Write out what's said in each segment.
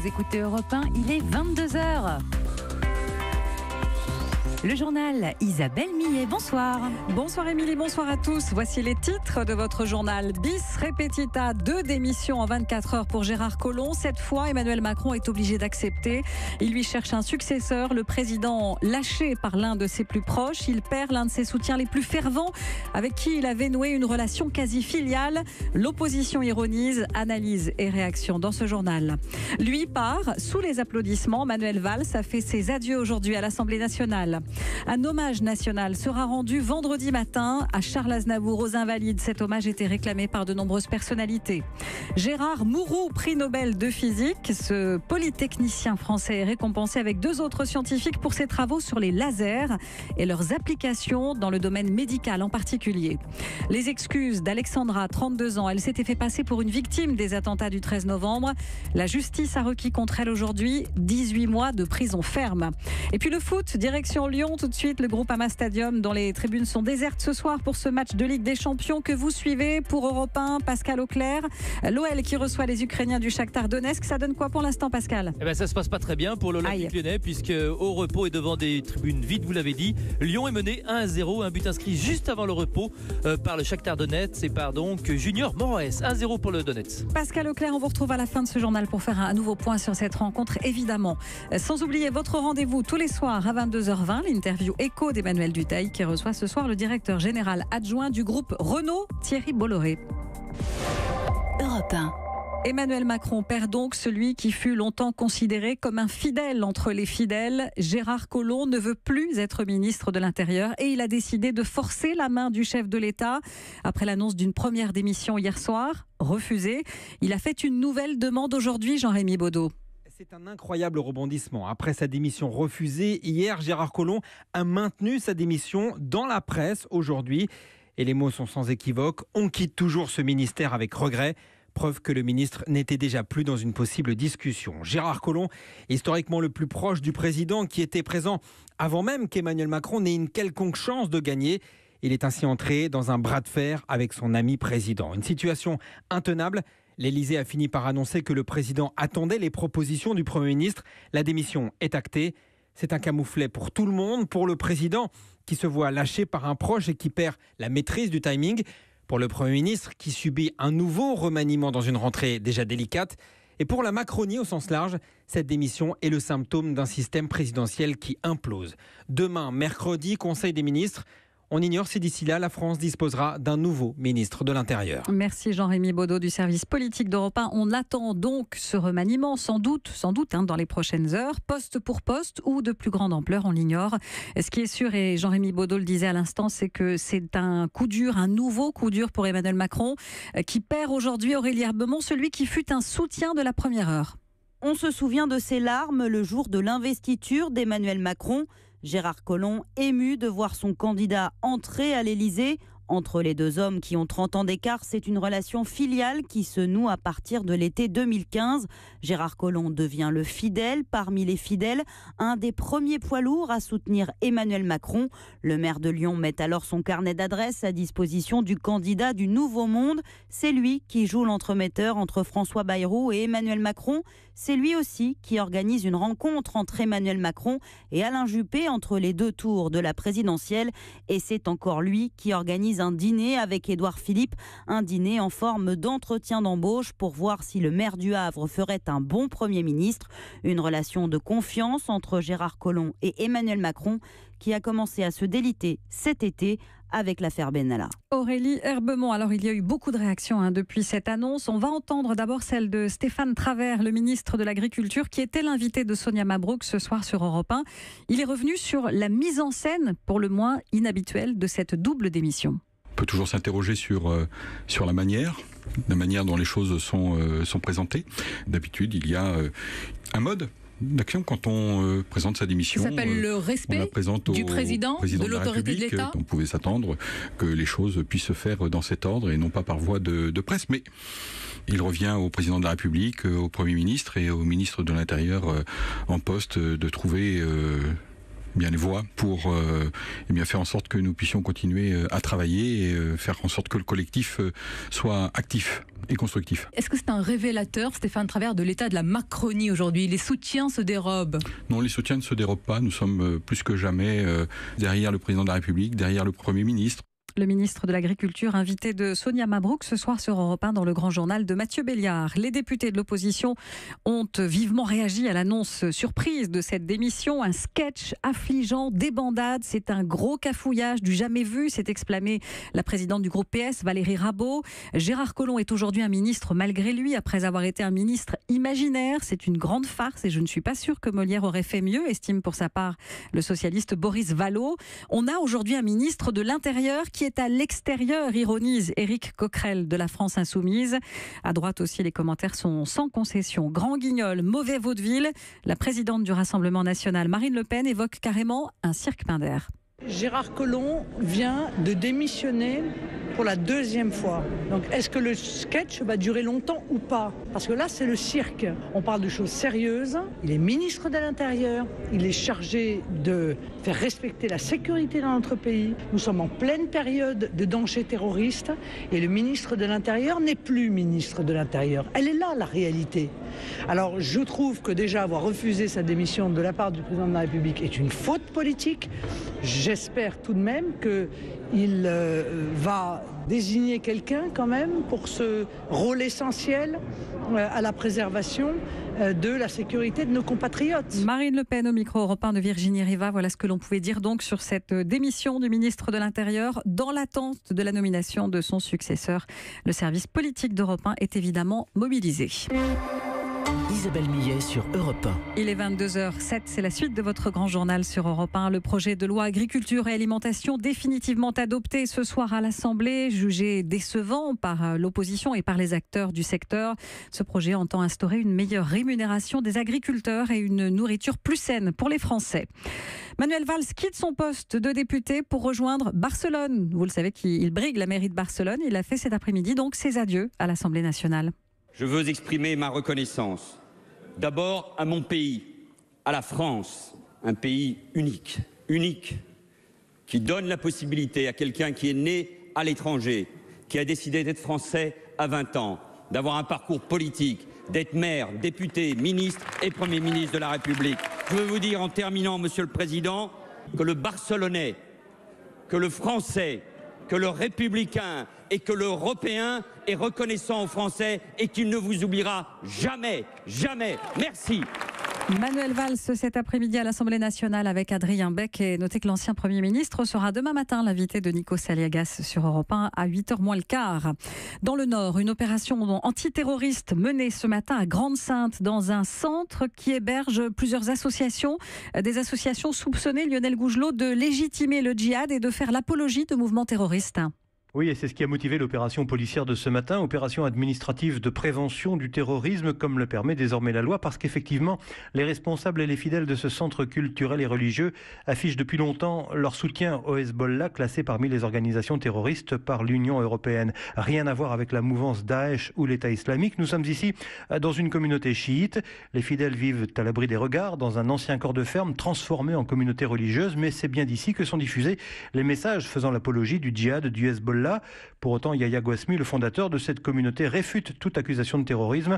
Vous écoutez Europe 1, il est 22h. Le journal Isabelle Millet, bonsoir. Bonsoir Émilie, bonsoir à tous. Voici les titres de votre journal. Bis repetita, 2 démissions en 24 heures pour Gérard Collomb. Cette fois, Emmanuel Macron est obligé d'accepter. Il lui cherche un successeur. Le président, lâché par l'un de ses plus proches, il perd l'un de ses soutiens les plus fervents, avec qui il avait noué une relation quasi filiale. L'opposition ironise, analyse et réaction dans ce journal. Lui part sous les applaudissements. Manuel Valls a fait ses adieux aujourd'hui à l'Assemblée nationale. Un hommage national sera rendu vendredi matin à Charles Aznavour aux Invalides. Cet hommage était réclamé par de nombreuses personnalités. Gérard Mourou, prix Nobel de physique. Ce polytechnicien français est récompensé avec 2 autres scientifiques pour ses travaux sur les lasers et leurs applications dans le domaine médical en particulier. Les excuses d'Alexandra, 32 ans. Elle s'était fait passer pour une victime des attentats du 13 novembre. La justice a requis contre elle aujourd'hui 18 mois de prison ferme. Et puis le foot, direction Lyon tout de suite, le Groupama Stadium dont les tribunes sont désertes ce soir pour ce match de Ligue des Champions que vous suivez pour Europe 1, Pascal Auclair. L'OL qui reçoit les Ukrainiens du Shakhtar Donetsk, ça donne quoi pour l'instant, Pascal ? Ça se passe pas très bien pour l'Olympique lyonnais puisque au repos et devant des tribunes vides, vous l'avez dit, Lyon est mené 1-0, un but inscrit juste avant le repos par le Shakhtar Donetsk et par donc Junior Moraes, 1-0 pour le Donetsk. Pascal Auclair, on vous retrouve à la fin de ce journal pour faire un nouveau point sur cette rencontre évidemment. Sans oublier votre rendez-vous tous les soirs à 22h20, l'interview écho d'Emmanuel Dutheil qui reçoit ce soir le directeur général adjoint du groupe Renault, Thierry Bolloré. Europe 1. Emmanuel Macron perd donc celui qui fut longtemps considéré comme un fidèle entre les fidèles. Gérard Collomb ne veut plus être ministre de l'Intérieur et il a décidé de forcer la main du chef de l'État. Après l'annonce d'une première démission hier soir, refusée, il a fait une nouvelle demande aujourd'hui, Jean-Rémy Baudot. C'est un incroyable rebondissement. Après sa démission refusée, hier, Gérard Collomb a maintenu sa démission dans la presse aujourd'hui. Et les mots sont sans équivoque. On quitte toujours ce ministère avec regret. Preuve que le ministre n'était déjà plus dans une possible discussion. Gérard Collomb, historiquement le plus proche du président, qui était présent avant même qu'Emmanuel Macron n'ait une quelconque chance de gagner. Il est ainsi entré dans un bras de fer avec son ami président. Une situation intenable. L'Élysée a fini par annoncer que le président attendait les propositions du Premier ministre. La démission est actée. C'est un camouflet pour tout le monde, pour le président qui se voit lâché par un proche et qui perd la maîtrise du timing, pour le Premier ministre qui subit un nouveau remaniement dans une rentrée déjà délicate, et pour la Macronie au sens large, cette démission est le symptôme d'un système présidentiel qui implose. Demain, mercredi, Conseil des ministres. On ignore si d'ici là, la France disposera d'un nouveau ministre de l'Intérieur. Merci Jean-Rémy Baudot du service politique d'Europe 1. On attend donc ce remaniement, sans doute dans les prochaines heures, poste pour poste ou de plus grande ampleur, on l'ignore. Ce qui est sûr, et Jean-Rémy Baudot le disait à l'instant, c'est que c'est un coup dur, un nouveau coup dur pour Emmanuel Macron, qui perd aujourd'hui Aurélie Herbemont, celui qui fut un soutien de la première heure. On se souvient de ses larmes le jour de l'investiture d'Emmanuel Macron. Gérard Collomb, ému de voir son candidat entrer à l'Élysée. Entre les deux hommes qui ont 30 ans d'écart, c'est une relation filiale qui se noue à partir de l'été 2015. Gérard Collomb devient le fidèle parmi les fidèles, un des premiers poids lourds à soutenir Emmanuel Macron. Le maire de Lyon met alors son carnet d'adresses à disposition du candidat du Nouveau Monde. C'est lui qui joue l'entremetteur entre François Bayrou et Emmanuel Macron. C'est lui aussi qui organise une rencontre entre Emmanuel Macron et Alain Juppé entre les 2 tours de la présidentielle. Et c'est encore lui qui organise un dîner avec Édouard Philippe, un dîner en forme d'entretien d'embauche pour voir si le maire du Havre ferait un bon Premier ministre. Une relation de confiance entre Gérard Collomb et Emmanuel Macron qui a commencé à se déliter cet été avec l'affaire Benalla. Aurélie Herbemont, alors il y a eu beaucoup de réactions depuis cette annonce. On va entendre d'abord celle de Stéphane Travert, le ministre de l'Agriculture, qui était l'invité de Sonia Mabrouk ce soir sur Europe 1. Il est revenu sur la mise en scène, pour le moins inhabituelle, de cette double démission. On peut toujours s'interroger sur la manière dont les choses sont présentées. D'habitude, il y a un mode d'action quand on présente sa démission. Ça s'appelle le respect du président, de l'autorité de l'État. On pouvait s'attendre que les choses puissent se faire dans cet ordre et non pas par voie de presse. Mais il revient au président de la République, au Premier ministre et au ministre de l'Intérieur en poste de trouver bien les voies pour faire en sorte que nous puissions continuer à travailler et faire en sorte que le collectif soit actif et constructif. Est-ce que c'est un révélateur, Stéphane Travert, de l'état de la Macronie aujourd'hui? Les soutiens se dérobent? Non, les soutiens ne se dérobent pas. Nous sommes plus que jamais derrière le président de la République, derrière le Premier ministre. Le ministre de l'Agriculture, invité de Sonia Mabrouk ce soir sur Europe 1 dans le grand journal de Mathieu Béliard. Les députés de l'opposition ont vivement réagi à l'annonce surprise de cette démission. Un sketch affligeant, débandade, c'est un gros cafouillage du jamais vu, s'est exclamée la présidente du groupe PS, Valérie Rabault. Gérard Collomb est aujourd'hui un ministre malgré lui, après avoir été un ministre imaginaire. C'est une grande farce et je ne suis pas sûre que Molière aurait fait mieux, estime pour sa part le socialiste Boris Vallaud. On a aujourd'hui un ministre de l'Intérieur qui est à l'extérieur, ironise Éric Coquerel de la France Insoumise. À droite aussi, les commentaires sont sans concession. Grand guignol, mauvais vaudeville. La présidente du Rassemblement national, Marine Le Pen, évoque carrément un cirque Pinder. Gérard Collomb vient de démissionner pour la deuxième fois. Donc est-ce que le sketch va durer longtemps ou pas? Parce que là, c'est le cirque. On parle de choses sérieuses. Il est ministre de l'Intérieur. Il est chargé de faire respecter la sécurité dans notre pays. Nous sommes en pleine période de danger terroriste. Et le ministre de l'Intérieur n'est plus ministre de l'Intérieur. Elle est là, la réalité. Alors, je trouve que déjà avoir refusé sa démission de la part du président de la République est une faute politique. J'espère tout de même qu'il va désigner quelqu'un quand même pour ce rôle essentiel à la préservation de la sécurité de nos compatriotes. Marine Le Pen au micro Europe 1 de Virginie Riva. Voilà ce que l'on pouvait dire donc sur cette démission du ministre de l'Intérieur dans l'attente de la nomination de son successeur. Le service politique d'Europe 1 est évidemment mobilisé. Isabelle Millet sur Europe 1. Il est 22h07, c'est la suite de votre grand journal sur Europe 1. Le projet de loi agriculture et alimentation définitivement adopté ce soir à l'Assemblée, jugé décevant par l'opposition et par les acteurs du secteur. Ce projet entend instaurer une meilleure rémunération des agriculteurs et une nourriture plus saine pour les Français. Manuel Valls quitte son poste de député pour rejoindre Barcelone. Vous le savez qu'il brigue la mairie de Barcelone. Il a fait cet après-midi donc ses adieux à l'Assemblée nationale. Je veux exprimer ma reconnaissance, d'abord à mon pays, à la France, un pays unique, qui donne la possibilité à quelqu'un qui est né à l'étranger, qui a décidé d'être français à 20 ans, d'avoir un parcours politique, d'être maire, député, ministre et Premier ministre de la République. Je veux vous dire en terminant, Monsieur le Président, que le Barcelonais, que le Français, que le Républicain et que l'Européen est reconnaissant aux Français et qu'il ne vous oubliera jamais, jamais. Merci. Manuel Valls cet après-midi à l'Assemblée nationale avec Adrien Beck, et notez que l'ancien Premier ministre sera demain matin l'invité de Nikos Aliagas sur Europe 1 à 8h moins le quart. Dans le Nord, une opération antiterroriste menée ce matin à Grande-Synthe dans un centre qui héberge plusieurs associations, des associations soupçonnées, Lionel Gougelot, de légitimer le djihad et de faire l'apologie de mouvements terroristes. Oui, et c'est ce qui a motivé l'opération policière de ce matin, opération administrative de prévention du terrorisme, comme le permet désormais la loi, parce qu'effectivement, les responsables et les fidèles de ce centre culturel et religieux affichent depuis longtemps leur soutien au Hezbollah, classé parmi les organisations terroristes par l'Union européenne. Rien à voir avec la mouvance Daesh ou l'État islamique. Nous sommes ici dans une communauté chiite. Les fidèles vivent à l'abri des regards dans un ancien corps de ferme transformé en communauté religieuse, mais c'est bien d'ici que sont diffusés les messages faisant l'apologie du djihad, du Hezbollah. Pour autant, Yahya Gouasmi, le fondateur de cette communauté, réfute toute accusation de terrorisme,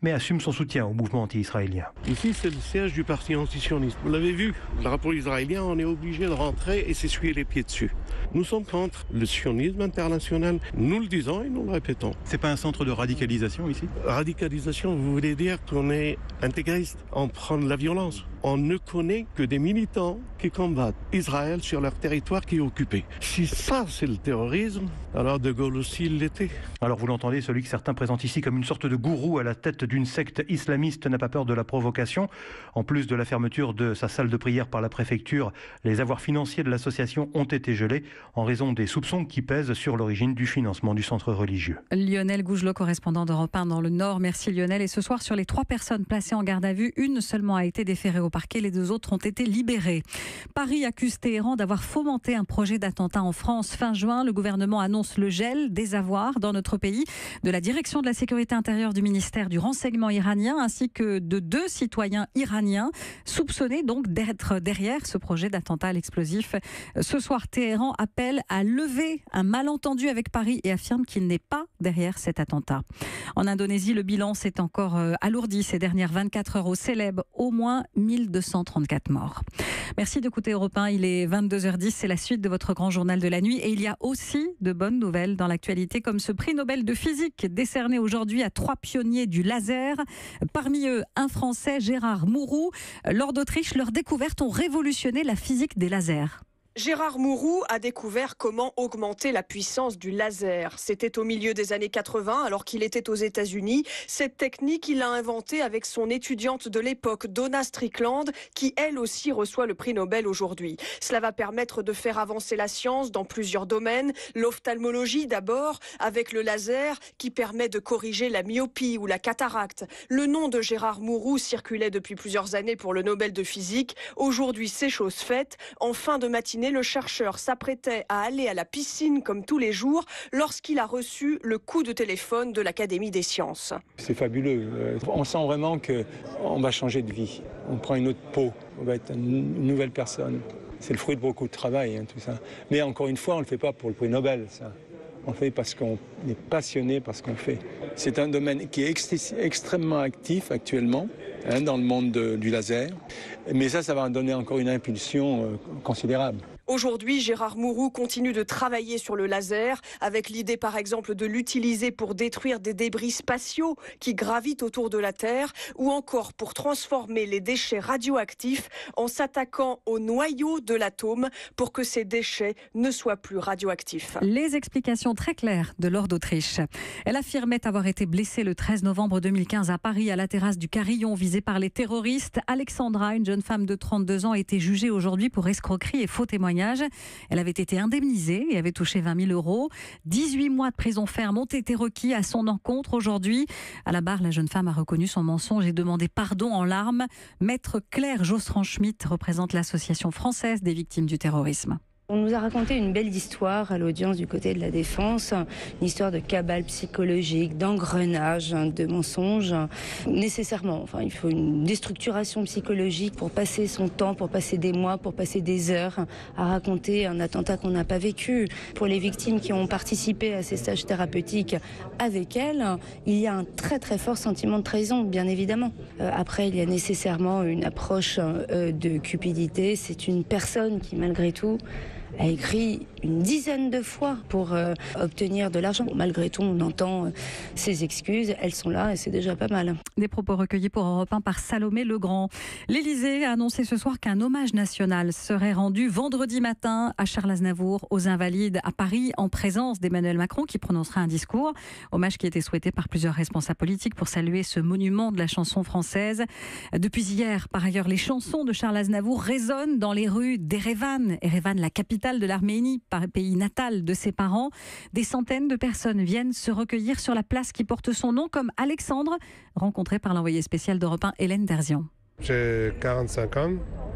mais assume son soutien au mouvement anti-israélien. Ici, c'est le siège du parti antisioniste. Vous l'avez vu, le rapport israélien, on est obligé de rentrer et s'essuyer les pieds dessus. Nous sommes contre le sionisme international. Nous le disons et nous le répétons. C'est pas un centre de radicalisation ici? Radicalisation, vous voulez dire qu'on est intégriste, on prend de la violence. On ne connaît que des militants qui combattent Israël sur leur territoire qui est occupé. Si ça, c'est le terrorisme, alors De Gaulle aussi l'était. Alors vous l'entendez, celui que certains présentent ici comme une sorte de gourou à la tête d'une secte islamiste n'a pas peur de la provocation. En plus de la fermeture de sa salle de prière par la préfecture, les avoirs financiers de l'association ont été gelés en raison des soupçons qui pèsent sur l'origine du financement du centre religieux. Lionel Gougelot, correspondant d'Europe 1 dans le Nord. Merci Lionel. Et ce soir, sur les 3 personnes placées en garde à vue, une seulement a été déférée au parquet. Les 2 autres ont été libérés. Paris accuse Téhéran d'avoir fomenté un projet d'attentat en France. Fin juin, le gouvernement annonce le gel des avoirs dans notre pays de la direction de la sécurité intérieure du ministère du renseignement iranien ainsi que de 2 citoyens iraniens soupçonnés donc d'être derrière ce projet d'attentat à l'explosif. Ce soir, Téhéran appelle à lever un malentendu avec Paris et affirme qu'il n'est pas derrière cet attentat. En Indonésie, le bilan s'est encore alourdi ces dernières 24 heures au Célèbre. Au moins 1234 morts. Merci d'écouter Europe 1. Il est 22h10. C'est la suite de votre grand journal de la nuit. Et il y a aussi de bonnes nouvelles dans l'actualité, comme ce prix Nobel de physique décerné aujourd'hui à 3 pionniers du laser. Parmi eux, un Français, Gérard Mourou. Lors d'Autriche, leurs découvertes ont révolutionné la physique des lasers. Gérard Mourou a découvert comment augmenter la puissance du laser. C'était au milieu des années 80, alors qu'il était aux États-Unis. Cette technique, il l'a inventée avec son étudiante de l'époque, Donna Strickland, qui elle aussi reçoit le prix Nobel aujourd'hui. Cela va permettre de faire avancer la science dans plusieurs domaines. L'ophtalmologie d'abord, avec le laser qui permet de corriger la myopie ou la cataracte. Le nom de Gérard Mourou circulait depuis plusieurs années pour le Nobel de physique. Aujourd'hui, c'est chose faite. En fin de matinée, le chercheur s'apprêtait à aller à la piscine comme tous les jours lorsqu'il a reçu le coup de téléphone de l'Académie des sciences. C'est fabuleux. On sent vraiment qu'on va changer de vie. On prend une autre peau. On va être une nouvelle personne. C'est le fruit de beaucoup de travail, tout ça. Mais encore une fois, on ne le fait pas pour le prix Nobel, ça. On le fait parce qu'on est passionné par ce qu'on fait. C'est un domaine qui est extrêmement actif actuellement dans le monde du laser. Mais ça va donner encore une impulsion considérable. Aujourd'hui, Gérard Mourou continue de travailler sur le laser, avec l'idée par exemple de l'utiliser pour détruire des débris spatiaux qui gravitent autour de la Terre, ou encore pour transformer les déchets radioactifs en s'attaquant au noyau de l'atome pour que ces déchets ne soient plus radioactifs. Les explications très claires de Laure d'Autriche. Elle affirmait avoir été blessée le 13 novembre 2015 à Paris, à la terrasse du Carillon, visée par les terroristes. Alexandra, une jeune femme de 32 ans, a été jugée aujourd'hui pour escroquerie et faux témoignage. Elle avait été indemnisée et avait touché 20 000 €. 18 mois de prison ferme ont été requis à son encontre aujourd'hui. À la barre, la jeune femme a reconnu son mensonge et demandé pardon en larmes. Maître Claire Josserand-Schmitt représente l'Association française des victimes du terrorisme. On nous a raconté une belle histoire à l'audience du côté de la défense, une histoire de cabale psychologique, d'engrenage, de mensonges. Nécessairement, il faut une déstructuration psychologique pour passer son temps, pour passer des mois, pour passer des heures à raconter un attentat qu'on n'a pas vécu. Pour les victimes qui ont participé à ces stages thérapeutiques avec elles, il y a un très très fort sentiment de trahison, bien évidemment. Après, il y a nécessairement une approche de cupidité. C'est une personne qui, malgré tout, a écrit une dizaine de fois pour obtenir de l'argent. Malgré tout, on entend ses excuses, elles sont là et c'est déjà pas mal. Des propos recueillis pour Europe 1 par Salomé Legrand. L'Élysée a annoncé ce soir qu'un hommage national serait rendu vendredi matin à Charles Aznavour, aux Invalides à Paris, en présence d'Emmanuel Macron qui prononcera un discours. Hommage qui était souhaité par plusieurs responsables politiques pour saluer ce monument de la chanson française. Depuis hier, par ailleurs, les chansons de Charles Aznavour résonnent dans les rues d'Erevan. Erevan, la capitale de l'Arménie, pays natal de ses parents. Des centaines de personnes viennent se recueillir sur la place qui porte son nom, comme Alexandre, rencontré par l'envoyée spéciale d'Europe 1, Hélène Terzian. J'ai 45 ans.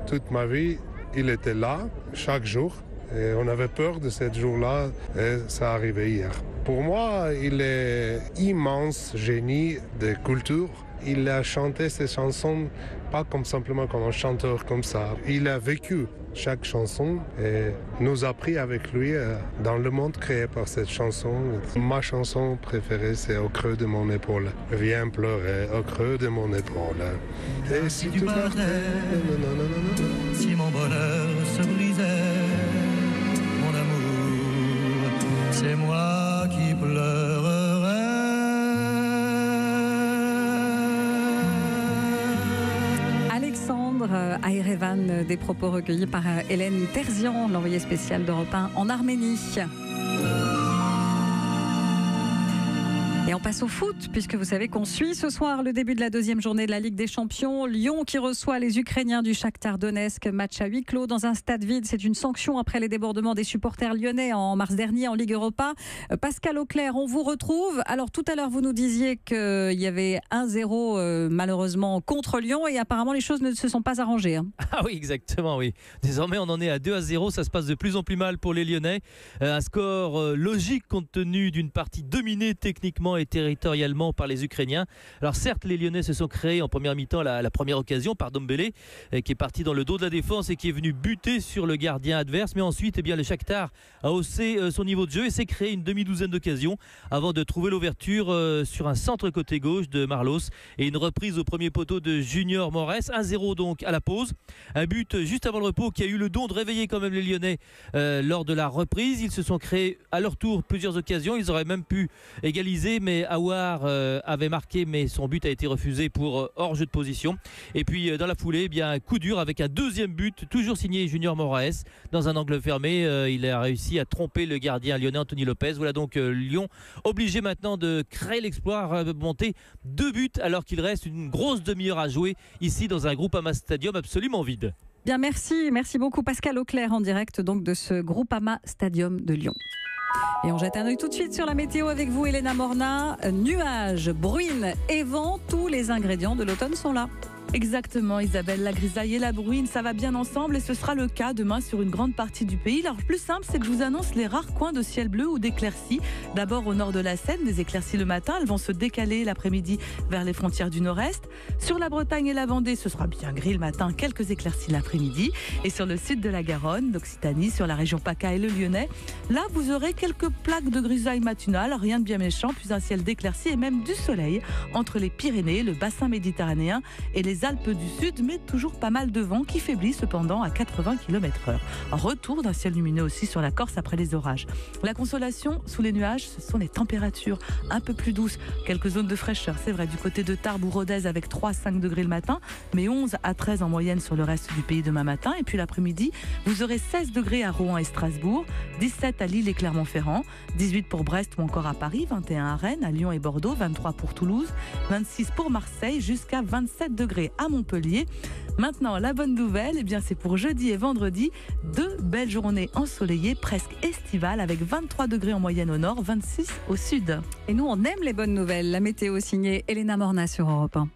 Toute ma vie, il était là, chaque jour. Et on avait peur de ce jour-là et ça arrivait hier. Pour moi, il est immense génie de culture. Il a chanté ses chansons pas simplement comme un chanteur comme ça. Il a vécu chaque chanson et nous a pris avec lui dans le monde créé par cette chanson. Ma chanson préférée, c'est Au creux de mon épaule. Viens pleurer au creux de mon épaule. Et si tu partais, si mon bonheur se brisait, mon amour, c'est moi qui pleurerais. Alexandre à Erevan, des propos recueillis par Hélène Terzian, l'envoyée spéciale d'Europe 1 en Arménie. Et on passe au foot, puisque vous savez qu'on suit ce soir le début de la deuxième journée de la Ligue des Champions. Lyon qui reçoit les Ukrainiens du Shakhtar Donetsk. Match à huis clos dans un stade vide. C'est une sanction après les débordements des supporters lyonnais en mars dernier en Ligue Europa. Pascal Auclair, on vous retrouve. Alors tout à l'heure, vous nous disiez qu'il y avait 1-0 malheureusement contre Lyon et apparemment les choses ne se sont pas arrangées. Ah oui, exactement, oui. Désormais, on en est à 2-0. Ça se passe de plus en plus mal pour les Lyonnais. Un score logique compte tenu d'une partie dominée techniquement et territorialement par les Ukrainiens. Alors certes, les Lyonnais se sont créés en première mi-temps la première occasion par Dombele qui est parti dans le dos de la défense et qui est venu buter sur le gardien adverse. Mais ensuite, le Shakhtar a haussé son niveau de jeu et s'est créé une demi-douzaine d'occasions avant de trouver l'ouverture sur un centre côté gauche de Marlos et une reprise au premier poteau de Junior Mores. 1-0 donc à la pause. Un but juste avant le repos qui a eu le don de réveiller quand même les Lyonnais lors de la reprise. Ils se sont créés à leur tour plusieurs occasions. Ils auraient même pu égaliser, mais Aouar avait marqué, mais son but a été refusé pour hors-jeu de position. Et puis dans la foulée, un coup dur avec un deuxième but, toujours signé Junior Moraes, dans un angle fermé. Il a réussi à tromper le gardien lyonnais Anthony Lopez. Voilà donc Lyon obligé maintenant de créer l'exploit, monter 2 buts alors qu'il reste une grosse demi-heure à jouer ici dans un Groupama Stadium absolument vide. Bien, merci beaucoup Pascal Auclair en direct donc de ce Groupama Stadium de Lyon. Et on jette un œil tout de suite sur la météo avec vous, Elena Morna. Nuages, bruine et vent, tous les ingrédients de l'automne sont là. Exactement Isabelle, la grisaille et la bruine, ça va bien ensemble et ce sera le cas demain sur une grande partie du pays. Alors le plus simple, c'est que je vous annonce les rares coins de ciel bleu ou d'éclaircies. D'abord au nord de la Seine, des éclaircies le matin, elles vont se décaler l'après-midi vers les frontières du nord-est. Sur la Bretagne et la Vendée, ce sera bien gris le matin, quelques éclaircies l'après-midi. Et sur le sud de la Garonne, d'Occitanie, sur la région PACA et le Lyonnais, là vous aurez quelques plaques de grisaille matinale, rien de bien méchant, puis un ciel d'éclaircies et même du soleil entre les Pyrénées, le bassin méditerranéen et les Alpes du Sud, mais toujours pas mal de vent qui faiblit cependant à 80 km/h. Retour d'un ciel lumineux aussi sur la Corse après les orages. La consolation sous les nuages, ce sont les températures un peu plus douces. Quelques zones de fraîcheur, c'est vrai, du côté de Tarbes ou Rodez avec 3-5 degrés le matin, mais 11 à 13 en moyenne sur le reste du pays demain matin. Et puis l'après-midi, vous aurez 16 degrés à Rouen et Strasbourg, 17 à Lille et Clermont-Ferrand, 18 pour Brest ou encore à Paris, 21 à Rennes, à Lyon et Bordeaux, 23 pour Toulouse, 26 pour Marseille, jusqu'à 27 degrés à Montpellier. Maintenant, la bonne nouvelle, c'est pour jeudi et vendredi, 2 belles journées ensoleillées, presque estivales, avec 23 degrés en moyenne au nord, 26 au sud. Et nous, on aime les bonnes nouvelles. La météo signée Elena Morna sur Europe 1.